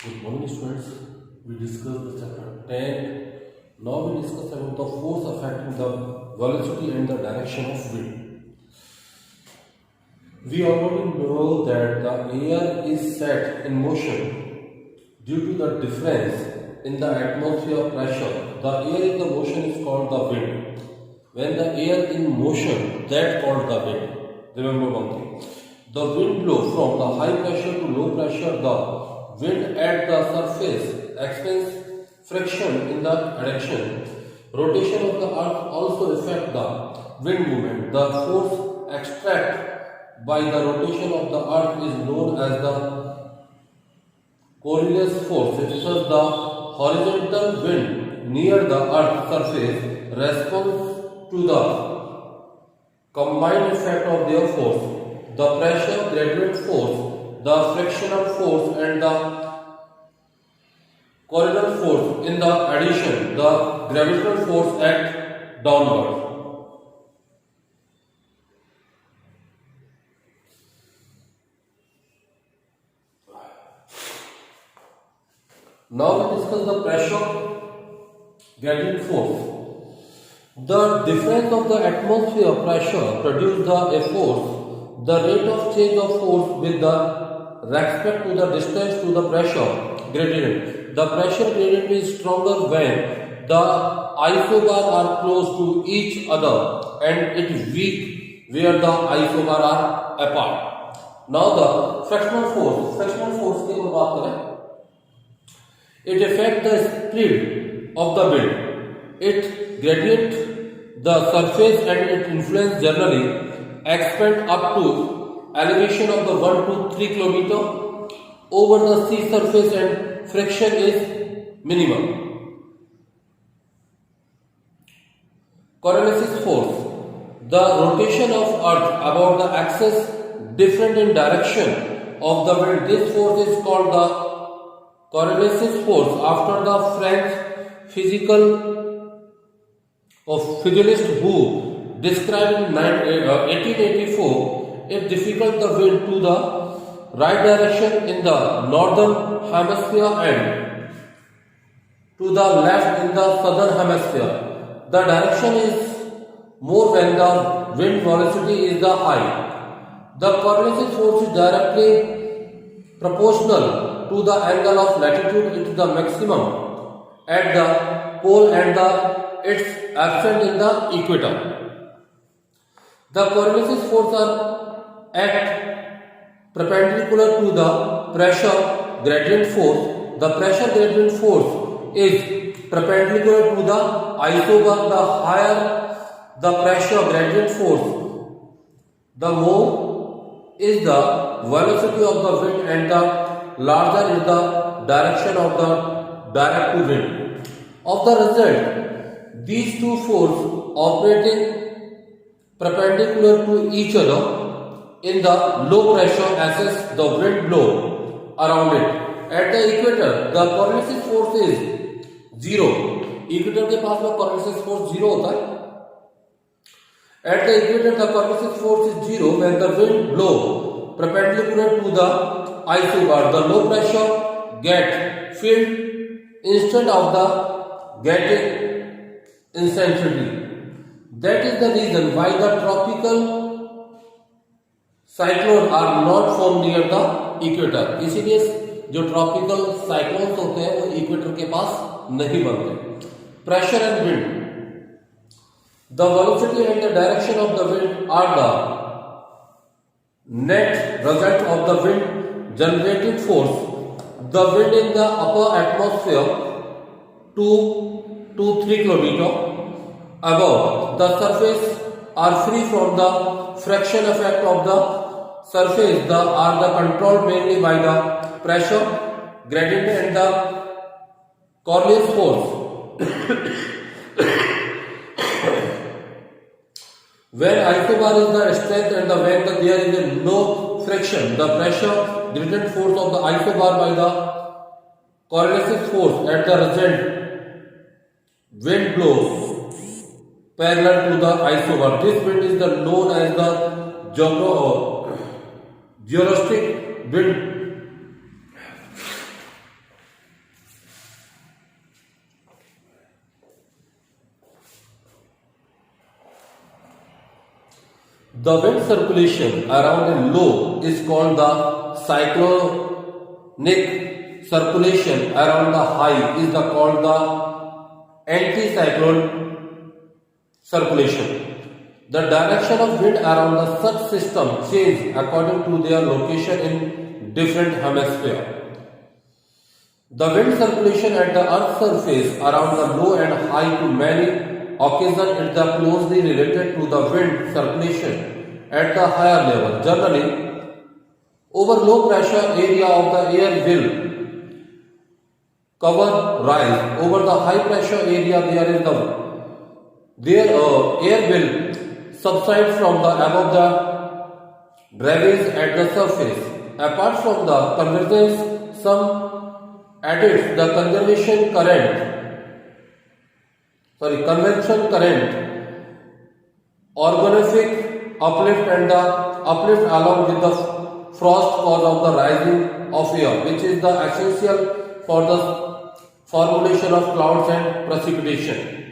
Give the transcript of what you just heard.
Good morning, students. We discussed the chapter 10. Now we discuss about the force affecting the velocity and the direction of wind. We already know that the air is set in motion due to the difference in the atmosphere pressure. The air in the motion is called the wind. When the air in motion, that called the wind. Remember one thing. The wind blow from the high pressure to low pressure. The wind at the surface experiences friction in the direction. Rotation of the earth also affect the wind movement. The force extracted by the rotation of the earth is known as the Coriolis force. It is the horizontal wind near the earth's surface responds to the combined effect of their force, the pressure gradient force, the frictional force and the Coriolis force. In the addition, the gravitational force act downward. Now we discuss the pressure gradient force. The difference of the atmosphere pressure produces a force. The rate of change of force with the respect to the distance to the pressure gradient. The pressure gradient is stronger when the isobars are close to each other and it is weak where the isobars are apart. Now the frictional force. Frictional force की बात करें. It affects the speed of the wind. It gradient the surface and it influence generally expand up to elevation of the 1 to 3 km over the sea surface and friction is minimum. Coriolis force. The rotation of earth about the axis different in direction of the wind. This force is called the Coriolis force after the French physicist who described in 1884, it difficult the wind to the right direction in the northern hemisphere and to the left in the southern hemisphere. The direction is more when the wind velocity is the high. The Coriolis force is directly proportional to the angle of latitude. It is the maximum at the pole and it's absent in the equator. The Coriolis force are act perpendicular to the pressure gradient force. The pressure gradient force is perpendicular to the isobar. The higher the pressure gradient force, the more is the velocity of the wind and the larger is the direction of the direct wind. Of the result, these two forces operating perpendicular to each other in the low pressure axis, the wind blow around it. At the equator, the Coriolis force is 0. Equator के पास में Coriolis force 0 होता है. At the equator, the Coriolis force is 0 when the wind blow perpendicular to the isobar. The low pressure get filled instead of the getting instantly. That is the reason why the tropical cyclones are not formed near the equator. इसीलिए जो tropical cyclones होते हैं वो equator के पास नहीं बनते. Pressure and wind. The velocity and the direction of the wind are the net result of the wind generating force. The wind in the upper atmosphere 2 to 3 km above the surface are free from the friction effect of the surface. Are the controlled mainly by the pressure gradient and the Coriolis force. When isobar is the strength and when there is no friction, the pressure gradient force of the isobar by the Coriolis force at the result wind blows parallel to the isobar. This wind is known as the geologic wind The wind circulation around a low is called the cyclonic circulation around the high is called the anticyclone circulation. The direction of wind around the such system change according to their location in different hemisphere. The wind circulation at the earth's surface around the low and high to many occasions is closely related to the wind circulation at the higher level. Generally, over low pressure area of the air will cover rise. Over the high pressure area air will subside from the above the drainage at the surface. Apart from the convergence, some added the convection current, orographic uplift and the uplift along with the frost cause of the rising of air, which is the essential for the formulation of clouds and precipitation.